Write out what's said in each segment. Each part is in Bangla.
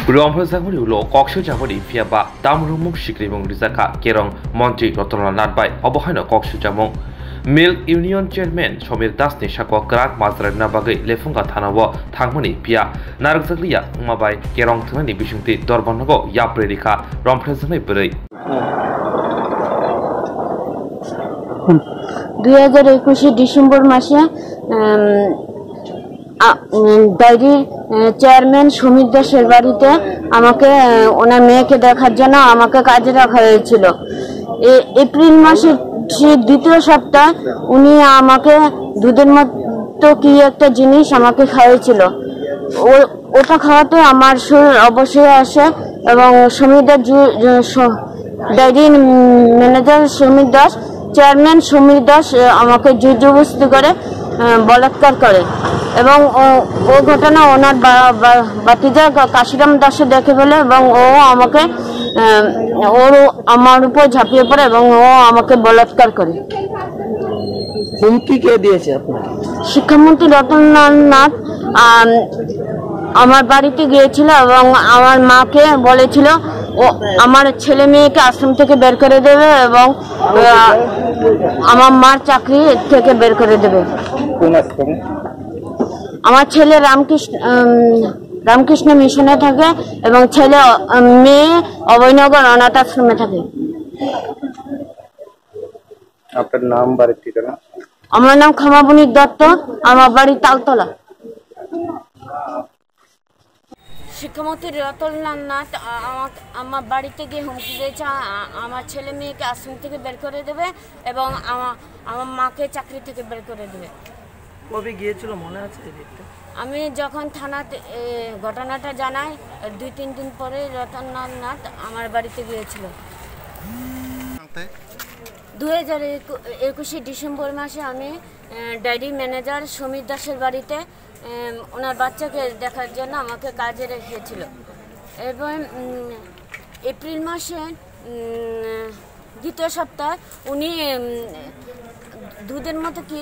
Romphozanguri ulo koksho jamori fiaba damrumuk shikrimung rizaka kerong Montri Rotona Nadbai obohano koksho jamong Milk Union Chairman Somir Das ni shako krak mazra nabagai lefunga thanawo thangmani pia naragzakliya mabai kerong thani bishungti dorbannago yaprerika Romphozangai berai 2021 December মাসে ডায়েরি চেয়ারম্যান সমীর দাসের বাড়িতে আমাকে ওনার মেয়েকে দেখার জন্য আমাকে কাজে রাখা হয়েছিল। এপ্রিল মাসের দ্বিতীয় সপ্তাহ উনি আমাকে দুধের মতো কি একটা জিনিস আমাকে খাওয়াইছিল। ওটা খাওয়াতে আমার শরীর অবশ্যই আসে এবং Samir Das diary manager Samir Das chairman Samir Das আমাকে জোরজবরদস্তি করে বলাৎকার করে এবং ও ঘটনা ওনার বাতিজা কাশিরাম দাসে দেখে ফেলে এবং ও আমাকে আমার উপর ঝাঁপিয়ে পড়ে এবং ও আমাকে বলাৎকার করে। হুমকি কে দিয়েছে আপনাকে? শিক্ষামন্ত্রী রতনলাল নাথ আমার বাড়িতে গিয়েছিল এবং আমার মাকে বলেছিল ও আমার ছেলে মেয়েকে আশ্রম থেকে বের করে দেবে এবং আমার মার চাকরি থেকে বের করে দেবে। আমার ছেলে রামকৃষ্ণ মিশনে থাকে এবং ছেলে মেয়ে অভয়নগর অনাথ আশ্রমে থাকে। আপনার নাম, বাড়ির ঠিকানা? আমার নাম ক্ষমাবনী দত্ত, আমার বাড়ি তালতলা। শিক্ষামন্ত্রী রতনলাল নাথ আমার বাড়িতে গিয়ে হুমকি দিয়েছে আমার ছেলে মেয়েকে আশ্রম থেকে বের করে দেবে এবং আমার মাকে চাকরি থেকে বের করে দেবে। কবে গিয়েছিল মনে আছে? আমি যখন থানাতে ঘটনাটা জানাই 2-3 দিন পরে রতনলাল নাথ আমার বাড়িতে গিয়েছিল। 2021 ডিসেম্বর মাসে আমি ডায়েরি ম্যানেজার সমীর দাসের বাড়িতে ওনার বাচ্চাকে দেখার জন্য আমাকে কাজে রেখেছিল এবং এপ্রিল মাসে দ্বিতীয় সপ্তাহ উনি দুধের মতো কি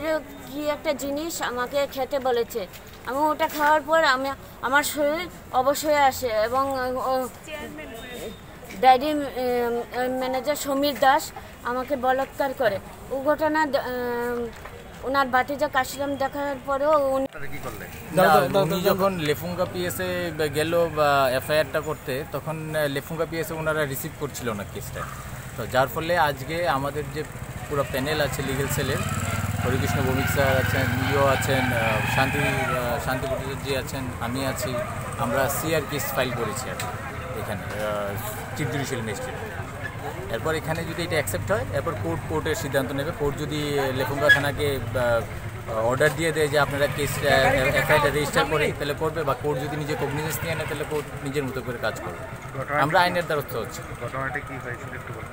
একটা জিনিস আমাকে খেতে বলেছে। আমি ওটা খাওয়ার পর আমার শরীর অবশ্যই আসে এবং ডায়েরি ম্যানেজার সমীর দাস আমাকে বলাৎকার করে। ও ঘটনা ওনার বাতিজা কাশিরাম দেখার পরেও উনি যখন লেফুঙ্গা পিএসে গেল বা এফআইআরটা করতে তখন লেফুঙ্গা পিএসে ওনারা রিসিভ করছিল না কেসটা। তো যার ফলে আজকে আমাদের যে পুরো প্যানেল আছে লিগেল সেলের, হরিকৃষ্ণ ভৌমিক স্যার আছেন, ইও আছেন, শান্তি ভট্টাচার্য আছেন, আমি আছি, আমরা সিআর কেস ফাইল করেছি আর এখানে চিফ জুডিশিয়াল ম্যাজিস্ট্রেট। এরপর এখানে যদি এটা অ্যাকসেপ্ট হয় এরপর কোর্টের সিদ্ধান্ত নেবে। কোর্ট যদি লেফুঙ্গা থানাকে অর্ডার দিয়ে দেয় যে আপনারা কেসটা এফআইআরটা রেজিস্টার করে তাহলে করবে, বা কোর্ট যদি নিজে কগনিজেন্স নিয়ে নেয় তাহলে কোর্ট নিজের মতো করে কাজ করবে। আমরা আইনের দ্বারস্থ হচ্ছে। ঘটনাটা কি হয়েছিল একটু বলুন।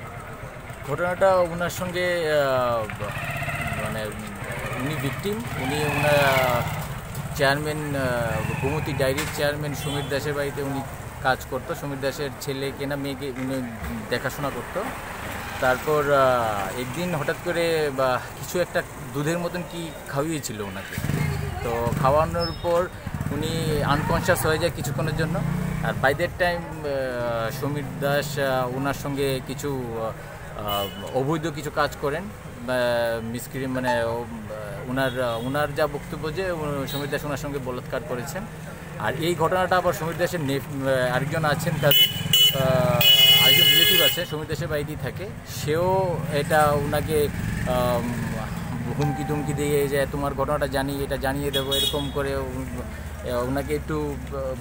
ঘটনাটা ওনার সঙ্গে মানে উনি ভিকটিম, উনি ওনার চেয়ারম্যান গোমতী ডায়েরির চেয়ারম্যান সমীর দাসের বাড়িতে উনি কাজ করতো। সমীর দাসের ছেলেকে না মেয়েকে উনি দেখাশোনা করতো। তারপর একদিন হঠাৎ করে বা কিছু একটা দুধের মতন কি খাওয়িয়েছিল ওনাকে। তো খাওয়ানোর পর উনি আনকনশিয়াস হয়ে যায় কিছুক্ষণের জন্য। আর by that time Samir Das ওনার সঙ্গে কিছু অবৈধ কিছু কাজ করেন, মানে ওনার যা বক্তব্য যে সমীর দাস ওনার সঙ্গে বলাৎকার করেছেন। আর এই ঘটনাটা আবার সমীর দাসের আরেকজন আছেন, আরেকজন রিলেটিভ আছে সমীর দাসের বাড়িতেই থাকে, সেও এটা ওনাকে হুমকি ধুমকি দিয়ে যে তোমার ঘটনাটা এটা জানিয়ে দেবো এরকম করে ওনাকে একটু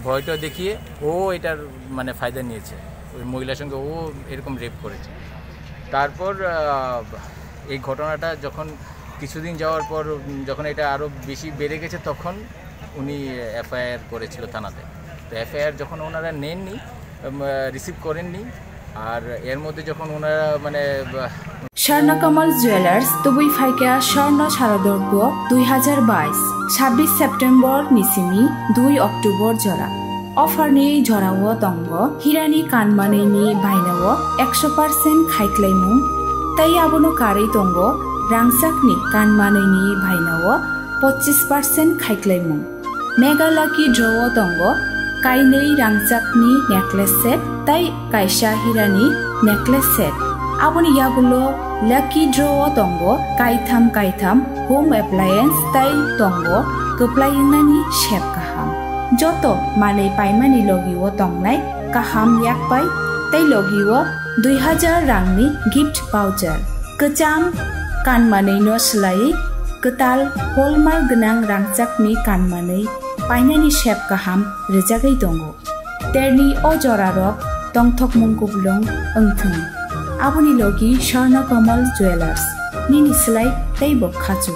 ভয়টা দেখিয়ে ও এটার মানে ফায়দা নিয়েছে। ওই মহিলার সঙ্গে ও এরকম রেপ করেছে। তারপর এই ঘটনাটা যখন কিছুদিন যাওয়ার পর যখন এটা আরও বেশি বেড়ে গেছে তখন উনি এফআইআর করেছিল থানাতে। তো এফআইআর যখন ওনারা নেননি, রিসিভ করেননি, আর এর মধ্যে যখন ওনারা মানে স্বর্ণকমল জুয়েলার্স তুবুই ফাইকা স্বর্ণ শারদর্ঘ 2022 26 সেপ্টেম্বর নিসিমি 2 অক্টোবর জরা অফার নিয়ে জরাও দঙ্গ হিরানি কানমানে নি বাইনাও 100% খাইক্লাইমু তাই আবনো কারে দঙ্গ রাংসাকনি কানমানে নি বাইনাও 25% খাইক্লাইমু মেগালাকি ড্রও দঙ্গ kainei rangjakni necklace set tai kaisa hirani necklace set aboni yagulo lucky draw tongo kaitham home appliance tai tongo keplainani shape kaham joto manei paimani logiwo tongnai kaham yakpai tai logiwo 2000 rangni gift voucher kecham kanmanei no slai ketal hallmark gonang rangjakni kanmanei painani shape kaham rejagai tongo terni o jorarok tongthok mungkublong engthung aboni logi Swarna Kamal Jewelers nini slai tei bo khachu